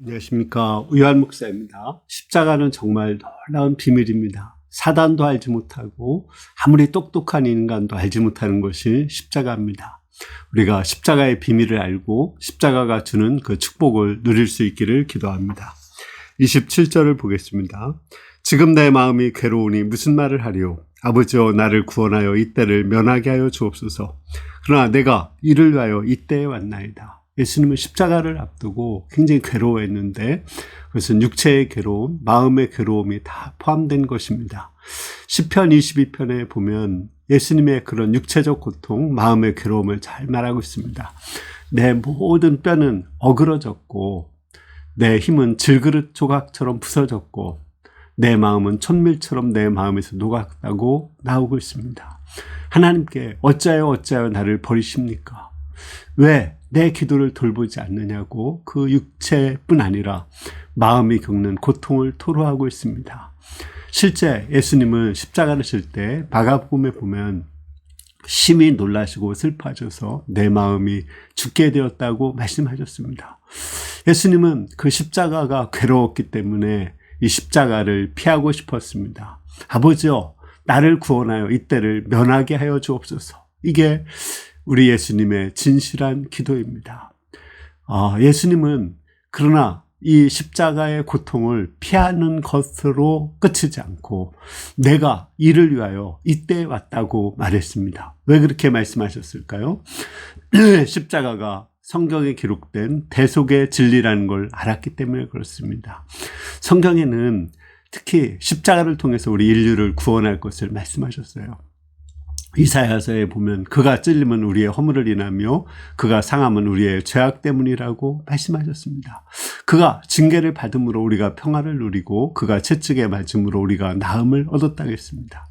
안녕하십니까. 우요한 목사입니다. 십자가는 정말 놀라운 비밀입니다. 사단도 알지 못하고 아무리 똑똑한 인간도 알지 못하는 것이 십자가입니다. 우리가 십자가의 비밀을 알고 십자가가 주는 그 축복을 누릴 수 있기를 기도합니다. 27절을 보겠습니다. 지금 내 마음이 괴로우니 무슨 말을 하리요. 아버지여 나를 구원하여 이때를 면하게 하여 주옵소서. 그러나 내가 이를 위하여 이때에 왔나이다. 예수님은 십자가를 앞두고 굉장히 괴로워했는데 그것은 육체의 괴로움, 마음의 괴로움이 다 포함된 것입니다. 시편 22편에 보면 예수님의 그런 육체적 고통, 마음의 괴로움을 잘 말하고 있습니다. 내 모든 뼈는 어그러졌고 내 힘은 질그릇 조각처럼 부서졌고 내 마음은 천밀처럼 내 마음에서 녹았다고 나오고 있습니다. 하나님께 어찌하여 나를 버리십니까? 왜 내 기도를 돌보지 않느냐고 그 육체뿐 아니라 마음이 겪는 고통을 토로하고 있습니다. 실제 예수님은 십자가를 질 때 마가복음에 보면 심히 놀라시고 슬퍼하셔서 내 마음이 죽게 되었다고 말씀하셨습니다. 예수님은 그 십자가가 괴로웠기 때문에 이 십자가를 피하고 싶었습니다. 아버지여 나를 구원하여 이때를 면하게 하여 주옵소서. 이게 우리 예수님의 진실한 기도입니다. 예수님은 그러나 이 십자가의 고통을 피하는 것으로 끝이지 않고 내가 이를 위하여 이때에 왔다고 말했습니다. 왜 그렇게 말씀하셨을까요? 십자가가 성경에 기록된 대속의 진리라는 걸 알았기 때문에 그렇습니다. 성경에는 특히 십자가를 통해서 우리 인류를 구원할 것을 말씀하셨어요. 이사야서에 보면 그가 찔림은 우리의 허물을 인하며 그가 상함은 우리의 죄악 때문이라고 말씀하셨습니다. 그가 징계를 받음으로 우리가 평화를 누리고 그가 채찍에 맞음으로 우리가 나음을 얻었다고 했습니다.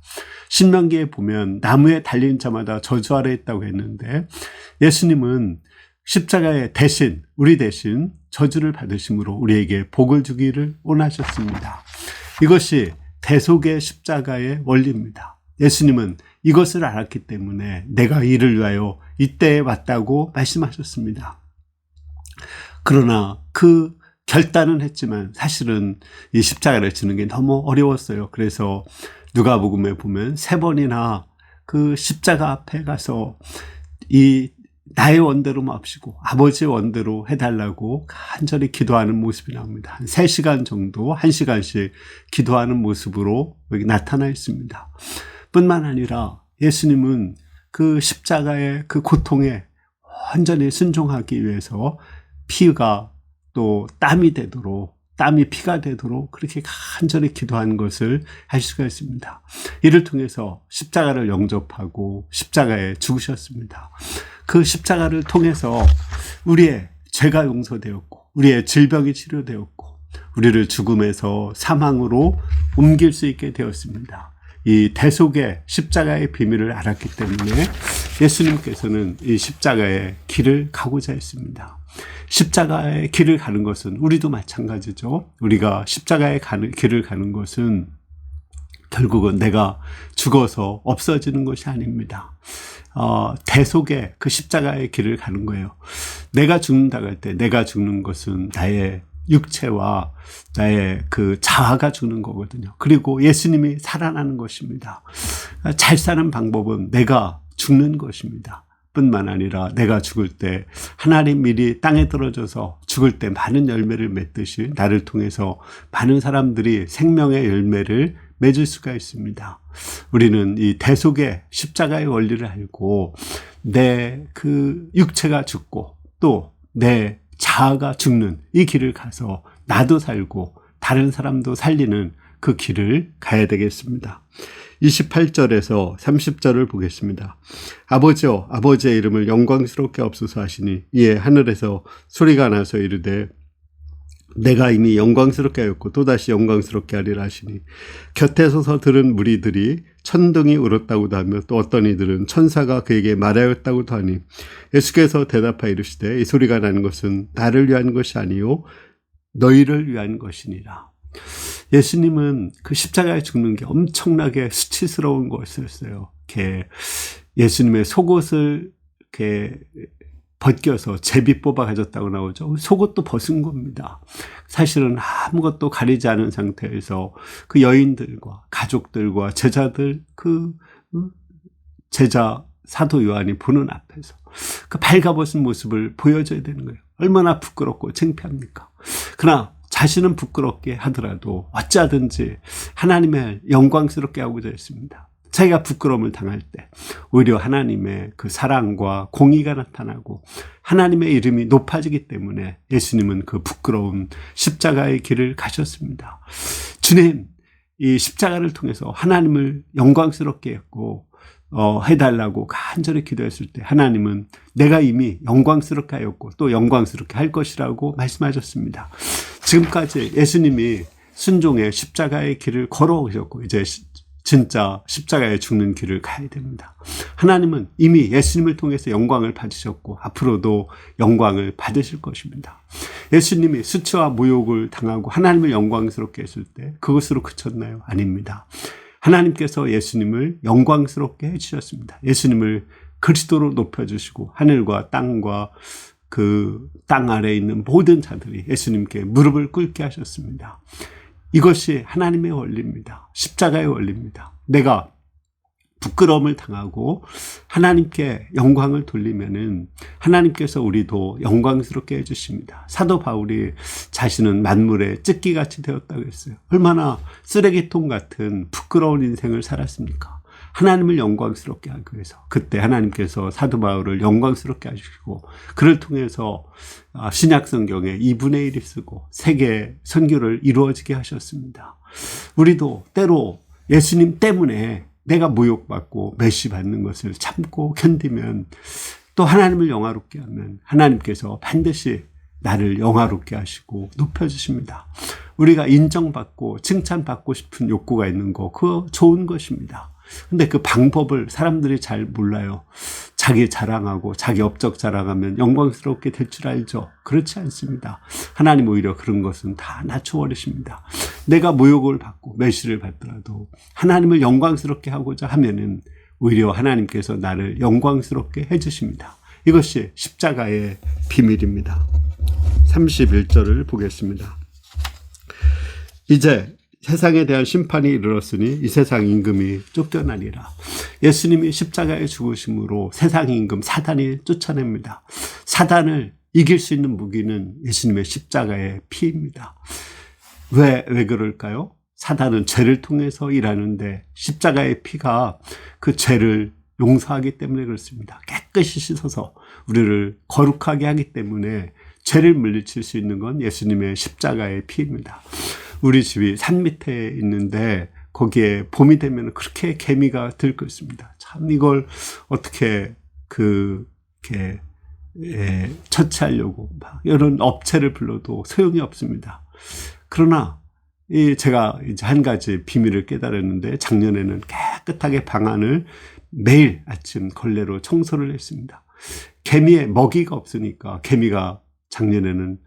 신명기에 보면 나무에 달린 자마다 저주 아래 있다고 했는데 예수님은 십자가의 대신 우리 대신 저주를 받으심으로 우리에게 복을 주기를 원하셨습니다. 이것이 대속의 십자가의 원리입니다. 예수님은 이것을 알았기 때문에 내가 이를 위하여 이때에 왔다고 말씀하셨습니다. 그러나 그 결단은 했지만 사실은 이 십자가를 지는 게 너무 어려웠어요. 그래서 누가복음에 보면 3번이나 그 십자가 앞에 가서 이 나의 원대로 맙시고 아버지의 원대로 해달라고 간절히 기도하는 모습이 나옵니다. 한 3시간 정도 1시간씩 기도하는 모습으로 여기 나타나 있습니다. 뿐만 아니라 예수님은 그 십자가의 그 고통에 완전히 순종하기 위해서 피가 또 땀이 되도록 땀이 피가 되도록 그렇게 간절히 기도하는 것을 알 수가 있습니다. 이를 통해서 십자가를 영접하고 십자가에 죽으셨습니다. 그 십자가를 통해서 우리의 죄가 용서되었고 우리의 질병이 치료되었고 우리를 죽음에서 사망으로 옮길 수 있게 되었습니다. 이 대속의 십자가의 비밀을 알았기 때문에 예수님께서는 이 십자가의 길을 가고자 했습니다. 십자가의 길을 가는 것은 우리도 마찬가지죠. 우리가 십자가의 길을 가는 것은 결국은 내가 죽어서 없어지는 것이 아닙니다. 대속의 그 십자가의 길을 가는 거예요. 내가 죽는다고 할 때 내가 죽는 것은 나의 육체와 나의 그 자아가 죽는 거거든요. 그리고 예수님이 살아나는 것입니다. 잘 사는 방법은 내가 죽는 것입니다. 뿐만 아니라 내가 죽을 때 하나님 미리 땅에 떨어져서 죽을 때 많은 열매를 맺듯이 나를 통해서 많은 사람들이 생명의 열매를 맺을 수가 있습니다. 우리는 이 대속의 십자가의 원리를 알고 내 그 육체가 죽고 또 내 자아가 죽는 이 길을 가서 나도 살고 다른 사람도 살리는 그 길을 가야 되겠습니다. 28절에서 30절을 보겠습니다. 아버지여 아버지의 이름을 영광스럽게 없소서 하시니 이에 하늘에서 소리가 나서 이르되 내가 이미 영광스럽게 하였고 또다시 영광스럽게 하리라 하시니 곁에 서서 들은 무리들이 천둥이 울었다고도 하며 또 어떤 이들은 천사가 그에게 말하였다고도 하니 예수께서 대답하여 이르시되 이 소리가 나는 것은 나를 위한 것이 아니요 너희를 위한 것이니라. 예수님은 그 십자가에 죽는 게 엄청나게 수치스러운 것이었어요. 예수님의 속옷을 이렇게 벗겨서 제비 뽑아 가졌다고 나오죠. 속옷도 벗은 겁니다. 사실은 아무것도 가리지 않은 상태에서 그 여인들과 가족들과 제자들, 제자 사도 요한이 보는 앞에서 그 발가벗은 모습을 보여줘야 되는 거예요. 얼마나 부끄럽고 창피합니까? 그러나 자신은 부끄럽게 하더라도 어찌하든지 하나님의 영광스럽게 하고자 했습니다. 자기가 부끄러움을 당할 때 오히려 하나님의 그 사랑과 공의가 나타나고 하나님의 이름이 높아지기 때문에 예수님은 그 부끄러운 십자가의 길을 가셨습니다. 주님, 이 십자가를 통해서 하나님을 영광스럽게 했고 해달라고 간절히 기도했을 때 하나님은 내가 이미 영광스럽게 하였고 또 영광스럽게 할 것이라고 말씀하셨습니다. 지금까지 예수님이 순종의 십자가의 길을 걸어오셨고 이제 진짜 십자가에 죽는 길을 가야 됩니다. 하나님은 이미 예수님을 통해서 영광을 받으셨고 앞으로도 영광을 받으실 것입니다. 예수님이 수치와 모욕을 당하고 하나님을 영광스럽게 했을 때 그것으로 그쳤나요? 아닙니다. 하나님께서 예수님을 영광스럽게 해주셨습니다. 예수님을 그리스도로 높여주시고 하늘과 땅과 그 땅 아래에 있는 모든 자들이 예수님께 무릎을 꿇게 하셨습니다. 이것이 하나님의 원리입니다. 십자가의 원리입니다. 내가 부끄러움을 당하고 하나님께 영광을 돌리면은 하나님께서 우리도 영광스럽게 해주십니다. 사도 바울이 자신은 만물의 찢기같이 되었다고 했어요. 얼마나 쓰레기통 같은 부끄러운 인생을 살았습니까? 하나님을 영광스럽게 하기 위해서 그때 하나님께서 사도 바울을 영광스럽게 하시고 그를 통해서 신약 성경에 2분의 1이 쓰고 세계 선교를 이루어지게 하셨습니다. 우리도 때로 예수님 때문에 내가 모욕받고 멸시받는 것을 참고 견디면 또 하나님을 영화롭게 하면 하나님께서 반드시 나를 영화롭게 하시고 높여주십니다. 우리가 인정받고 칭찬받고 싶은 욕구가 있는 거 그거 좋은 것입니다. 근데 그 방법을 사람들이 잘 몰라요. 자기 자랑하고 자기 업적 자랑하면 영광스럽게 될 줄 알죠. 그렇지 않습니다. 하나님 오히려 그런 것은 다 낮춰버리십니다. 내가 모욕을 받고 멸시를 받더라도 하나님을 영광스럽게 하고자 하면은 오히려 하나님께서 나를 영광스럽게 해주십니다. 이것이 십자가의 비밀입니다. 31절을 보겠습니다. 이제 세상에 대한 심판이 이르렀으니 이 세상 임금이 쫓겨나리라. 예수님이 십자가에 죽으심으로 세상 임금 사단이 쫓아냅니다. 사단을 이길 수 있는 무기는 예수님의 십자가의 피입니다. 왜 그럴까요? 사단은 죄를 통해서 일하는데 십자가의 피가 그 죄를 용서하기 때문에 그렇습니다. 깨끗이 씻어서 우리를 거룩하게 하기 때문에 죄를 물리칠 수 있는 건 예수님의 십자가의 피입니다. 우리 집이 산 밑에 있는데 거기에 봄이 되면 그렇게 개미가 들고 있습니다. 참 이걸 어떻게 처치하려고 막 이런 업체를 불러도 소용이 없습니다. 그러나 제가 이제 한 가지 비밀을 깨달았는데 작년에는 깨끗하게 방안을 매일 아침 걸레로 청소를 했습니다. 개미의 먹이가 없으니까 개미가 작년에는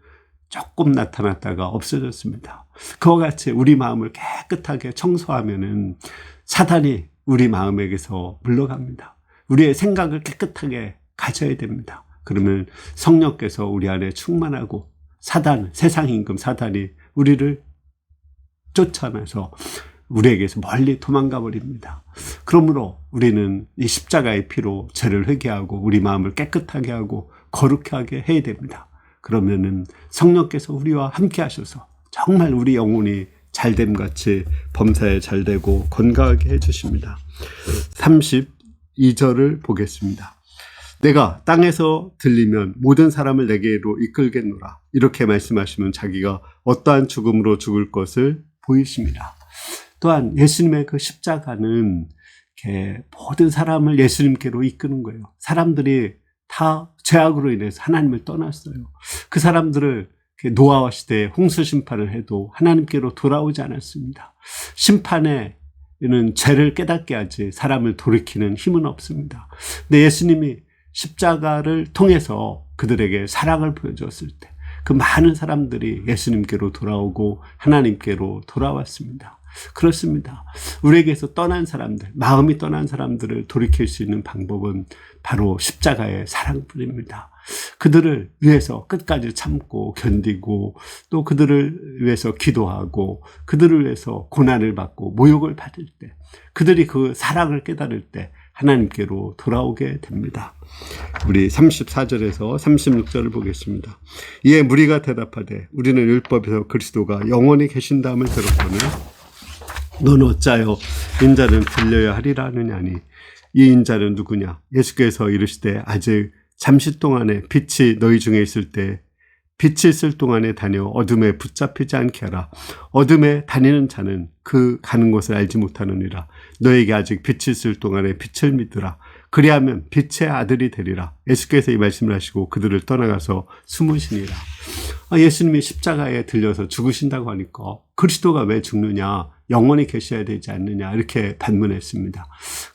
조금 나타났다가 없어졌습니다. 그와 같이 우리 마음을 깨끗하게 청소하면은 사단이 우리 마음에게서 물러갑니다. 우리의 생각을 깨끗하게 가져야 됩니다. 그러면 성령께서 우리 안에 충만하고 세상 임금 사단이 우리를 쫓아내서 우리에게서 멀리 도망가 버립니다. 그러므로 우리는 이 십자가의 피로 죄를 회개하고 우리 마음을 깨끗하게 하고 거룩하게 해야 됩니다. 그러면은 성령께서 우리와 함께 하셔서 정말 우리 영혼이 잘됨같이 범사에 잘되고 건강하게 해주십니다. 32절을 보겠습니다. 내가 땅에서 들리면 모든 사람을 내게로 이끌겠노라. 이렇게 말씀하시면 자기가 어떠한 죽음으로 죽을 것을 보이십니다. 또한 예수님의 그 십자가는 이렇게 모든 사람을 예수님께로 이끄는 거예요. 사람들이 다 죄악으로 인해서 하나님을 떠났어요. 그 사람들을 노아와 시대에 홍수 심판을 해도 하나님께로 돌아오지 않았습니다. 심판에는 죄를 깨닫게 하지 사람을 돌이키는 힘은 없습니다. 근데 예수님이 십자가를 통해서 그들에게 사랑을 보여주었을 때 그 많은 사람들이 예수님께로 돌아오고 하나님께로 돌아왔습니다. 그렇습니다. 우리에게서 떠난 사람들, 마음이 떠난 사람들을 돌이킬 수 있는 방법은 바로 십자가의 사랑뿐입니다. 그들을 위해서 끝까지 참고 견디고 또 그들을 위해서 기도하고 그들을 위해서 고난을 받고 모욕을 받을 때 그들이 그 사랑을 깨달을 때 하나님께로 돌아오게 됩니다. 우리 34절에서 36절을 보겠습니다. 이에 무리가 대답하되 우리는 율법에서 그리스도가 영원히 계신다면 들었거늘 너는 어찌하여 인자는 들려야 하리라 하느냐니 이 인자는 누구냐? 예수께서 이르시되 아직 잠시 동안에 빛이 너희 중에 있을 때 빛이 있을 동안에 다녀 어둠에 붙잡히지 않게 하라. 어둠에 다니는 자는 그 가는 곳을 알지 못하느니라. 너에게 아직 빛이 있을 동안에 빛을 믿으라. 그리하면 빛의 아들이 되리라. 예수께서 이 말씀을 하시고 그들을 떠나가서 숨으시니라. 예수님이 십자가에 들려서 죽으신다고 하니까 그리스도가 왜 죽느냐? 영원히 계셔야 되지 않느냐? 이렇게 반문했습니다.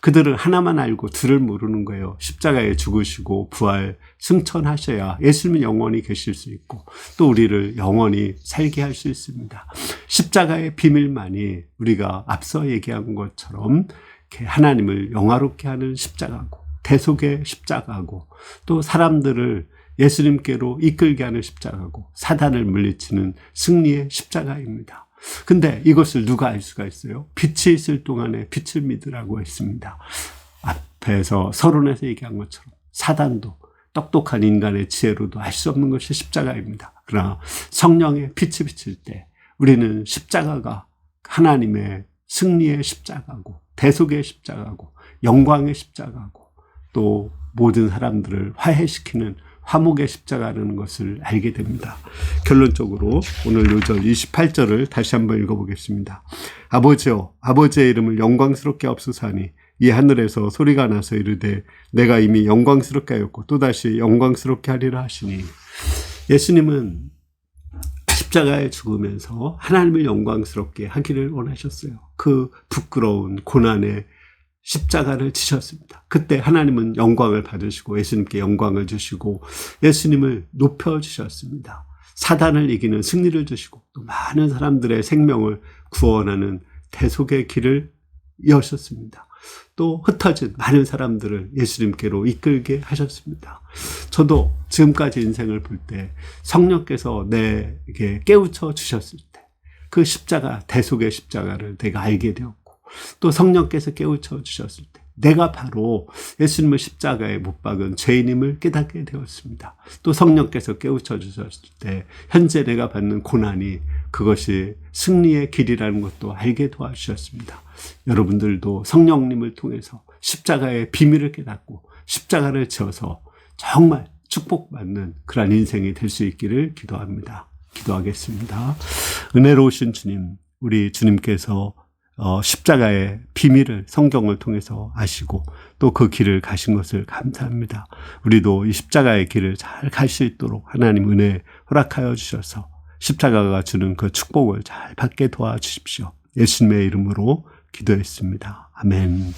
그들은 하나만 알고 둘을 모르는 거예요. 십자가에 죽으시고 부활 승천하셔야 예수님은 영원히 계실 수 있고 또 우리를 영원히 살게 할 수 있습니다. 십자가의 비밀만이 우리가 앞서 얘기한 것처럼 하나님을 영화롭게 하는 십자가고 대속의 십자가고 또 사람들을 예수님께로 이끌게 하는 십자가고 사단을 물리치는 승리의 십자가입니다. 근데 이것을 누가 알 수가 있어요? 빛이 있을 동안에 빛을 믿으라고 했습니다. 앞에서 서론에서 얘기한 것처럼 사단도 똑똑한 인간의 지혜로도 알 수 없는 것이 십자가입니다. 그러나 성령의 빛이 비칠 때 우리는 십자가가 하나님의 승리의 십자가고 대속의 십자가고 영광의 십자가고 또 모든 사람들을 화해시키는 화목의 십자가라는 것을 알게 됩니다. 결론적으로 오늘 요절 28절을 다시 한번 읽어보겠습니다. 아버지여 아버지의 이름을 영광스럽게 하옵소서 하니 이 하늘에서 소리가 나서 이르되 내가 이미 영광스럽게 하였고 또다시 영광스럽게 하리라 하시니 예수님은 십자가에 죽으면서 하나님을 영광스럽게 하기를 원하셨어요. 그 부끄러운 고난의 십자가를 지셨습니다. 그때 하나님은 영광을 받으시고 예수님께 영광을 주시고 예수님을 높여주셨습니다. 사단을 이기는 승리를 주시고 또 많은 사람들의 생명을 구원하는 대속의 길을 여셨습니다. 또 흩어진 많은 사람들을 예수님께로 이끌게 하셨습니다. 저도 지금까지 인생을 볼 때 성령께서 내게 깨우쳐 주셨을 때 그 십자가, 대속의 십자가를 내가 알게 되었고 또 성령께서 깨우쳐 주셨을 때 내가 바로 예수님을 십자가에 못 박은 죄인임을 깨닫게 되었습니다. 또 성령께서 깨우쳐 주셨을 때 현재 내가 받는 고난이 그것이 승리의 길이라는 것도 알게 도와주셨습니다. 여러분들도 성령님을 통해서 십자가의 비밀을 깨닫고 십자가를 지어서 정말 축복받는 그런 인생이 될 수 있기를 기도합니다. 기도하겠습니다. 은혜로우신 주님, 우리 주님께서 십자가의 비밀을 성경을 통해서 아시고 또 그 길을 가신 것을 감사합니다. 우리도 이 십자가의 길을 잘 갈 수 있도록 하나님 은혜 허락하여 주셔서 십자가가 주는 그 축복을 잘 받게 도와주십시오. 예수님의 이름으로 기도했습니다. 아멘.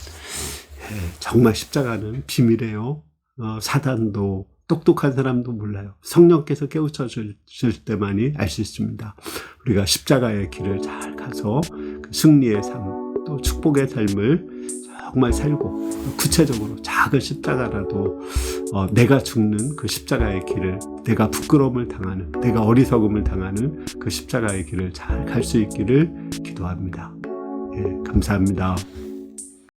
정말 십자가는 비밀이에요. 사단도 똑똑한 사람도 몰라요. 성령께서 깨우쳐 주실 때만이 알 수 있습니다. 우리가 십자가의 길을 잘 가서 그 승리의 삶, 또 축복의 삶을 정말 살고 구체적으로 작은 십자가라도 내가 죽는 그 십자가의 길을 내가 부끄러움을 당하는 내가 어리석음을 당하는 그 십자가의 길을 잘 갈 수 있기를 기도합니다. 감사합니다.